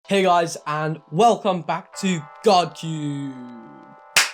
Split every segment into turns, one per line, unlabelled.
Hey guys, and welcome back to KardTrickKid.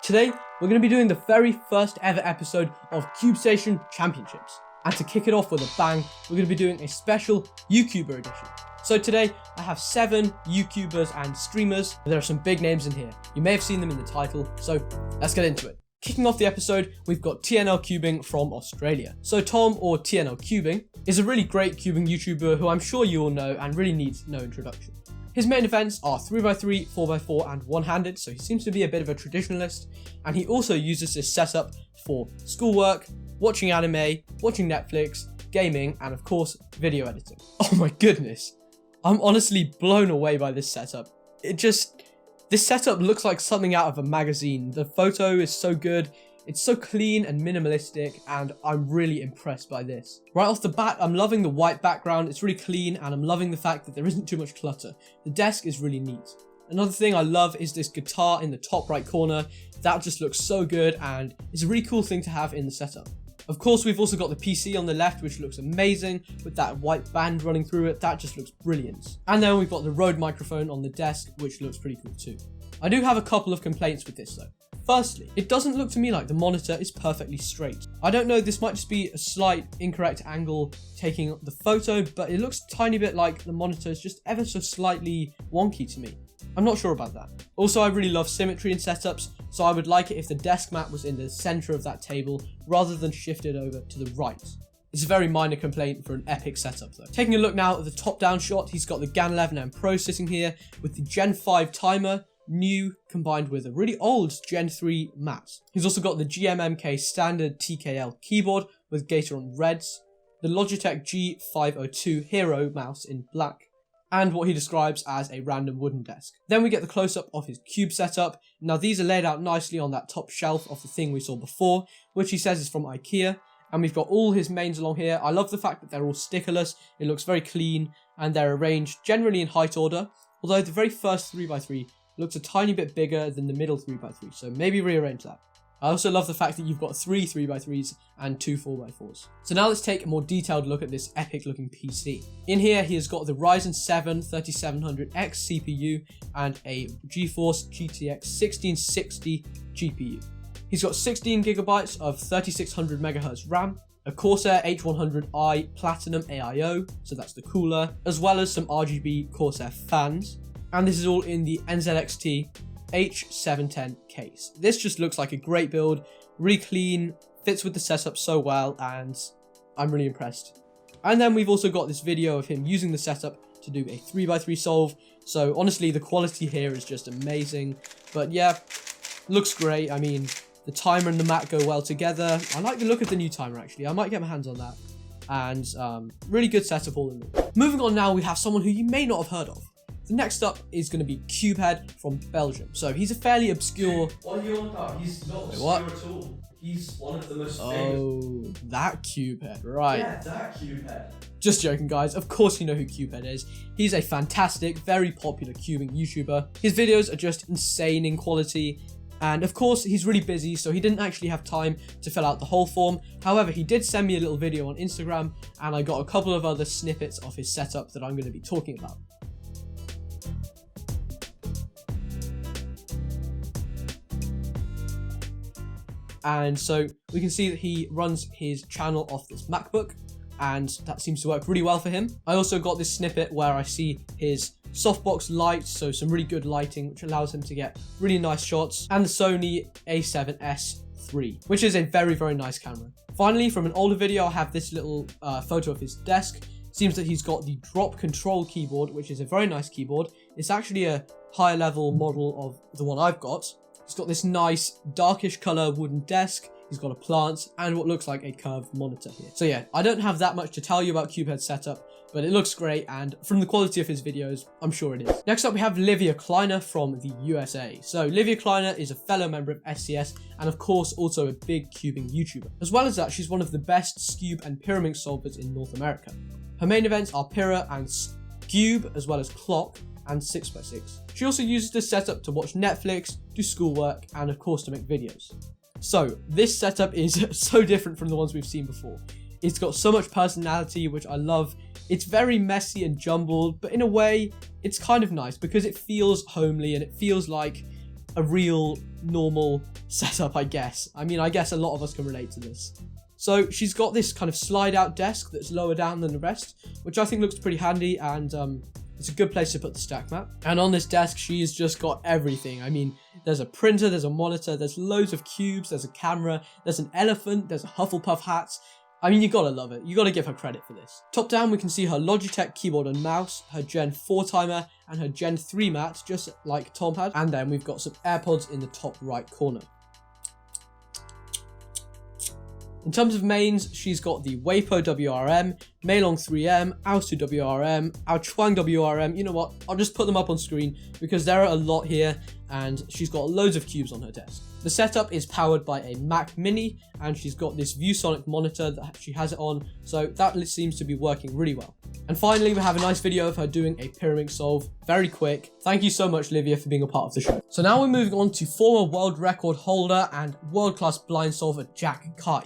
Today, we're going to be doing the very first ever episode of CubeStation Championships. And to kick it off with a bang, we're going to be doing a special YouTuber edition. So today, I have 7 YouTubers and streamers. There are some big names in here. You may have seen them in the title, so let's get into it. Kicking off the episode, we've got TNL Cubing from Australia. So Tom, or TNL Cubing, is a really great cubing YouTuber who I'm sure you all know and really needs no introduction. His main events are 3x3, 4x4 and one-handed, so he seems to be a bit of a traditionalist, and he also uses this setup for schoolwork, watching anime, watching Netflix, gaming, and of course, video editing. Oh my goodness, I'm honestly blown away by this setup. This setup looks like something out of a magazine. The photo is so good, it's so clean and minimalistic, and I'm really impressed by this. Right off the bat, I'm loving the white background, it's really clean, and I'm loving the fact that there isn't too much clutter. The desk is really neat. Another thing I love is this guitar in the top right corner. That just looks so good, and it's a really cool thing to have in the setup. Of course, we've also got the PC on the left, which looks amazing, with that white band running through it. That just looks brilliant. And then we've got the Rode microphone on the desk, which looks pretty cool too. I do have a couple of complaints with this though. Firstly, it doesn't look to me like the monitor is perfectly straight. I don't know, this might just be a slight incorrect angle taking the photo, but it looks a tiny bit like the monitor is just ever so slightly wonky to me. I'm not sure about that. Also, I really love symmetry in setups, so I would like it if the desk mat was in the center of that table rather than shifted over to the right. It's a very minor complaint for an epic setup though. Taking a look now at the top-down shot, he's got the GAN 11M Pro sitting here with the Gen 5 timer, new combined with a really old Gen 3 mat. He's also got the GMMK standard TKL keyboard with Gateron reds, the Logitech G502 Hero mouse in black, and what he describes as a random wooden desk. Then we get the close-up of his cube setup. Now these are laid out nicely on that top shelf of the thing we saw before, which he says is from IKEA, and we've got all his mains along here. I love the fact that they're all stickerless, it looks very clean, and they're arranged generally in height order, although the very first 3x3 looks a tiny bit bigger than the middle 3x3, so maybe rearrange that. I also love the fact that you've got 3 3x3s and 2 4x4s. So now let's take a more detailed look at this epic looking PC. In here he has got the Ryzen 7 3700X CPU and a GeForce GTX 1660 GPU. He's got 16 gigabytes of 3600 MHz RAM, a Corsair H100i Platinum AIO, so that's the cooler, as well as some RGB Corsair fans. And this is all in the NZXT H710 case. This just looks like a great build, really clean, fits with the setup so well, and I'm really impressed. And then we've also got this video of him using the setup to do a 3x3 solve. So honestly, the quality here is just amazing. But yeah, looks great. I mean, the timer and the mat go well together. I like the look of the new timer actually. I might get my hands on that. And really good setup all in all. Moving on now, we have someone who you may not have heard of. The next up is going to be CubeHead from Belgium. So he's a fairly obscure...
What are you on about? He's not obscure at all. He's one of the most famous...
Oh, that CubeHead, right.
Yeah, that CubeHead.
Just joking, guys. Of course you know who CubeHead is. He's a fantastic, very popular cubing YouTuber. His videos are just insane in quality. And of course, he's really busy, so he didn't actually have time to fill out the whole form. However, he did send me a little video on Instagram, and I got a couple of other snippets of his setup that I'm going to be talking about. And so we can see that he runs his channel off this MacBook, and that seems to work really well for him. I also got this snippet where I see his softbox light, so some really good lighting, which allows him to get really nice shots, and the Sony a7S III, which is a very, very nice camera. Finally, from an older video, I have this little photo of his desk. Seems that he's got the drop control keyboard, which is a very nice keyboard. It's actually a higher level model of the one I've got. He's got this nice darkish color wooden desk. He's got a plant and what looks like a curved monitor here. So yeah, I don't have that much to tell you about CubeHead's setup, but it looks great, and from the quality of his videos, I'm sure it is. Next up, we have Livia Kleiner from the USA. So Livia Kleiner is a fellow member of SCS, and of course also a big cubing YouTuber. As well as that, she's one of the best Scube and Pyramid solvers in North America. Her main events are Pyra and Scube, as well as Clock and 6x6. She also uses this setup to watch Netflix, do schoolwork, and of course to make videos. So this setup is so different from the ones we've seen before. It's got so much personality, which I love. It's very messy and jumbled, but in a way, it's kind of nice because it feels homely and it feels like a real normal setup, I guess. I mean, I guess a lot of us can relate to this. So she's got this kind of slide out desk that's lower down than the rest, which I think looks pretty handy, and it's a good place to put the stack mat. And on this desk, she's just got everything. I mean, there's a printer, there's a monitor, there's loads of cubes, there's a camera, there's an elephant, there's a Hufflepuff hat. I mean, you gotta love it. You gotta give her credit for this. Top down, we can see her Logitech keyboard and mouse, her Gen 4 timer, and her Gen 3 mat, just like Tom had. And then we've got some AirPods in the top right corner. In terms of mains, she's got the Weipo WRM, Meilong 3M, Aosu WRM, Aochuang WRM. You know what? I'll just put them up on screen because there are a lot here, and she's got loads of cubes on her desk. The setup is powered by a Mac Mini, and she's got this ViewSonic monitor that she has it on, so that seems to be working really well. And finally, we have a nice video of her doing a pyramid solve, very quick. Thank you so much, Livia, for being a part of the show. So now we're moving on to former world record holder and world-class blind solver Jack Kai.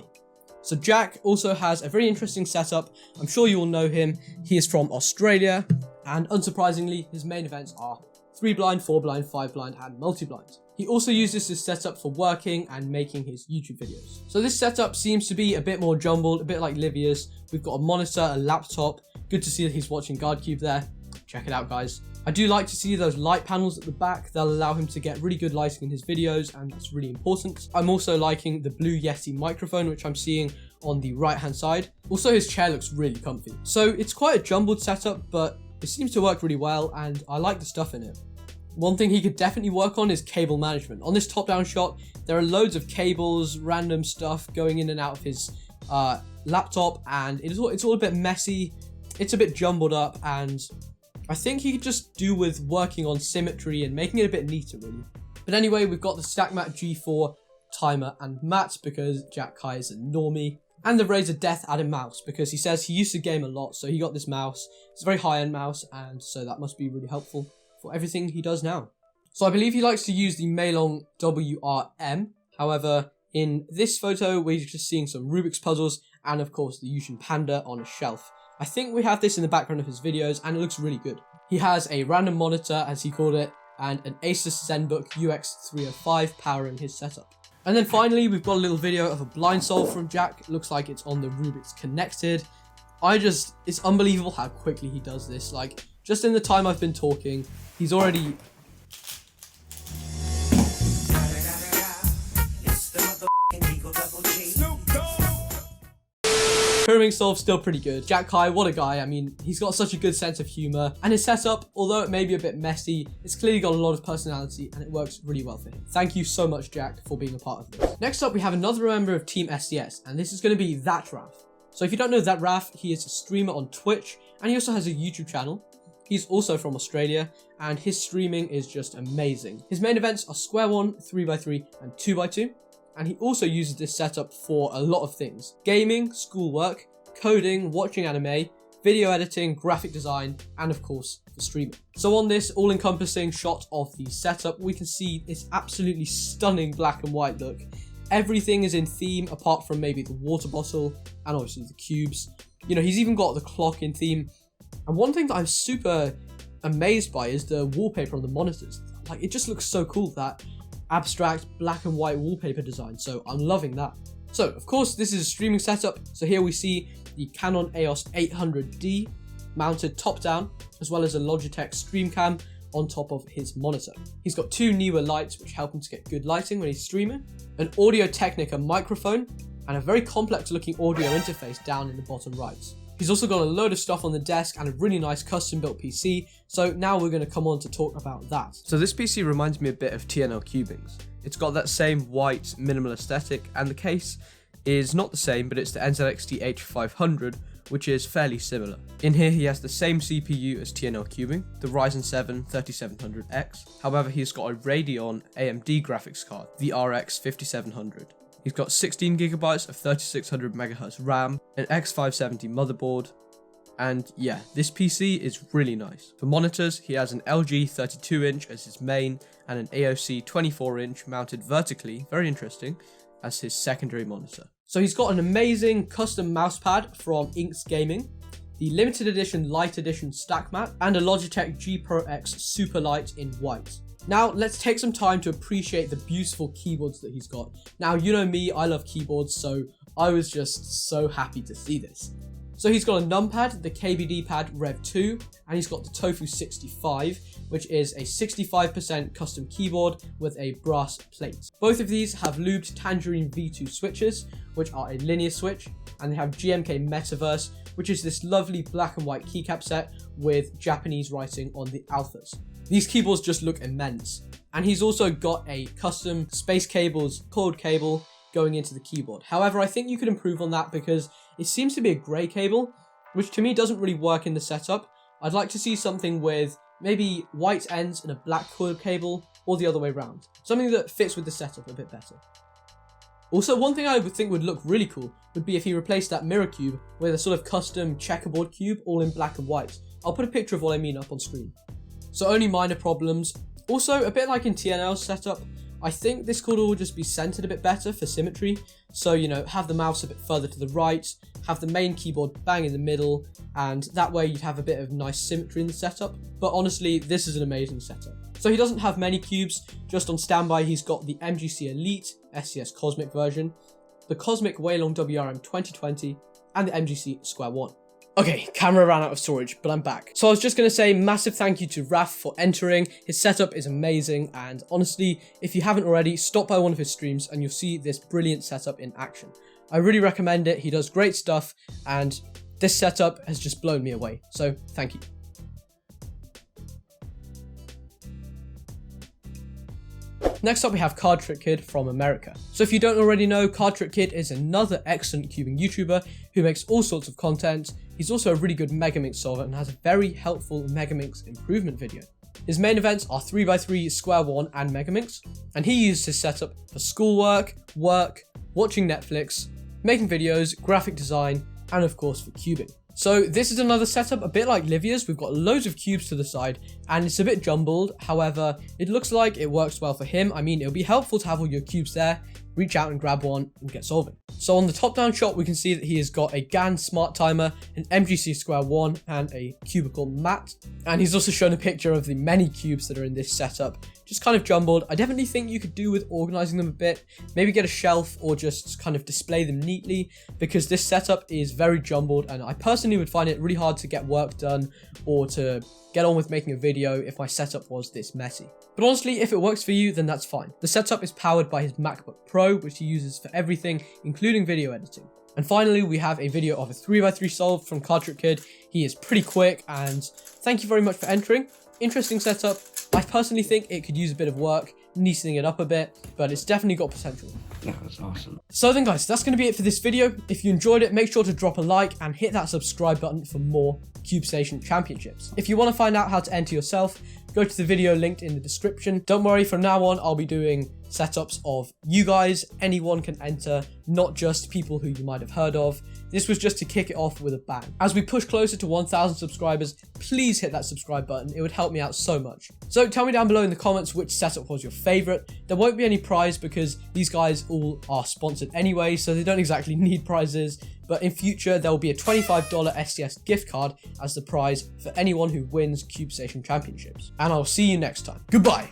So Jack also has a very interesting setup. I'm sure you all know him. He is from Australia, and unsurprisingly, his main events are 3 blind, 4 blind, 5 blind, and multi-blind. He also uses this setup for working and making his YouTube videos. So this setup seems to be a bit more jumbled, a bit like Livia's. We've got a monitor, a laptop. Good to see that he's watching KardTrickKid there. Check it out, guys. I do like to see those light panels at the back. They'll allow him to get really good lighting in his videos, and it's really important. I'm also liking the Blue Yeti microphone, which I'm seeing on the right hand side. Also, his chair looks really comfy. So it's quite a jumbled setup, but it seems to work really well, and I like the stuff in it. One thing he could definitely work on is cable management. On this top-down shot, there are loads of cables, random stuff going in and out of his laptop, and it's all a bit messy. It's a bit jumbled up, and I think he could just do with working on symmetry and making it a bit neater, really. But anyway, we've got the StackMat G4 timer and mat because Jack Kai is a normie, and the Razer Death Adder mouse because he says he used to game a lot, so he got this mouse. It's a very high-end mouse, and so that must be really helpful for everything he does now. So I believe he likes to use the Meilong WRM. However, in this photo, we're just seeing some Rubik's puzzles and, of course, the Yushin Panda on a shelf. I think we have this in the background of his videos, and it looks really good. He has a random monitor, as he called it, and an Asus ZenBook UX305 powering his setup. And then finally, we've got a little video of a blind solve from Jack. It looks like it's on the Rubik's Connected. It's unbelievable how quickly he does this. Like, just in the time I've been talking, he's already... Pyramid solve's still pretty good. Jack Kai, what a guy. I mean, he's got such a good sense of humor, and his setup, although it may be a bit messy, it's clearly got a lot of personality, and it works really well for him. Thank you so much, Jack, for being a part of this. Next up, we have another member of Team SCS, and this is going to be ThatRaf. So if you don't know ThatRaf, he is a streamer on Twitch, and he also has a YouTube channel. He's also from Australia, and his streaming is just amazing. His main events are Square 1, 3x3, and 2x2. And he also uses this setup for a lot of things: gaming, schoolwork, coding, watching anime, video editing, graphic design, and of course, for streaming. So on this all-encompassing shot of the setup, we can see this absolutely stunning black and white look. Everything is in theme apart from maybe the water bottle and obviously the cubes. You know, he's even got the clock in theme. And one thing that I'm super amazed by is the wallpaper on the monitors. Like, it just looks so cool, that abstract black and white wallpaper design, so I'm loving that. So of course this is a streaming setup, so here we see the Canon EOS 800D mounted top down, as well as a Logitech StreamCam on top of his monitor. He's got 2 newer lights which help him to get good lighting when he's streaming, an Audio-Technica microphone, and a very complex looking audio interface down in the bottom right. He's also got a load of stuff on the desk and a really nice custom built PC, so now we're going to come on to talk about that. So this PC reminds me a bit of TNL Cubing's. It's got that same white minimal aesthetic, and the case is not the same, but it's the NZXT H500, which is fairly similar. In here he has the same CPU as TNL Cubing, the Ryzen 7 3700X, however he's got a Radeon AMD graphics card, the RX 5700. He's got 16GB of 3600MHz RAM, an X570 motherboard, and yeah, this PC is really nice. For monitors, he has an LG 32-inch as his main, and an AOC 24-inch mounted vertically, very interesting, as his secondary monitor. So he's got an amazing custom mousepad from Inks Gaming. the limited edition light edition stack mat, and a Logitech G Pro X Super Light in white. Now, let's take some time to appreciate the beautiful keyboards that he's got. Now, you know me, I love keyboards, so I was just so happy to see this. So he's got a numpad, the KBD Pad Rev 2, and he's got the Tofu 65, which is a 65% custom keyboard with a brass plate. Both of these have lubed Tangerine V2 switches, which are a linear switch, and they have GMK Metaverse, which is this lovely black and white keycap set with Japanese writing on the alphas. These keyboards just look immense. And he's also got a custom Space Cables cord cable going into the keyboard. However, I think you could improve on that because it seems to be a grey cable, which to me doesn't really work in the setup. I'd like to see something with maybe white ends and a black cord cable, or the other way around. Something that fits with the setup a bit better. Also, one thing I would think would look really cool would be if he replaced that mirror cube with a sort of custom checkerboard cube all in black and white. I'll put a picture of what I mean up on screen. So only minor problems. Also, a bit like in TNL's setup, I think this could all just be centered a bit better for symmetry. So, you know, have the mouse a bit further to the right, have the main keyboard bang in the middle, and that way you'd have a bit of nice symmetry in the setup. But honestly, this is an amazing setup. So he doesn't have many cubes, just on standby he's got the MGC Elite SCS Cosmic version, the Cosmic Waylong WRM 2020, and the MGC Square 1. Okay, camera ran out of storage, but I'm back. So I was just going to say massive thank you to Raf for entering. His setup is amazing, and honestly, if you haven't already, stop by one of his streams and you'll see this brilliant setup in action. I really recommend it. He does great stuff, and this setup has just blown me away. So thank you. Next up, we have KardTrickKid from America. So if you don't already know, KardTrickKid is another excellent cubing YouTuber who makes all sorts of content. He's also a really good Megaminx solver and has a very helpful Megaminx improvement video. His main events are 3x3, Square 1 and Megaminx, and he uses his setup for schoolwork, work, watching Netflix, making videos, graphic design, and of course for cubing. So this is another setup a bit like Livia's. We've got loads of cubes to the side and it's a bit jumbled. However, it looks like it works well for him. I mean, it'll be helpful to have all your cubes there, reach out and grab one and get solving. So on the top down shot, we can see that he has got a GAN smart timer, an MGC Square 1 and a cubicle mat. And he's also shown a picture of the many cubes that are in this setup, just kind of jumbled. I definitely think you could do with organizing them a bit, maybe get a shelf or just kind of display them neatly, because this setup is very jumbled and I personally would find it really hard to get work done or to get on with making a video if my setup was this messy. But honestly, if it works for you, then that's fine. The setup is powered by his MacBook Pro, which he uses for everything, including video editing. And finally, we have a video of a 3x3 solve from KardTrickKid. He is pretty quick, and thank you very much for entering. Interesting setup. I personally think it could use a bit of work, neatening it up a bit, but it's definitely got potential.
Yeah, that's awesome.
So then guys, that's going to be it for this video. If you enjoyed it, make sure to drop a like and hit that subscribe button for more CubeStation Championships. If you want to find out how to enter yourself, go to the video linked in the description. Don't worry, from now on, I'll be doing setups of you guys. Anyone can enter, not just people who you might have heard of. This was just to kick it off with a bang. As we push closer to 1,000 subscribers, please hit that subscribe button. It would help me out so much. So tell me down below in the comments which setup was your favorite. There won't be any prize because these guys all are sponsored anyway, so they don't exactly need prizes. But in future, there will be a $25 SCS gift card as the prize for anyone who wins CubeStation Championships. And I'll see you next time. Goodbye.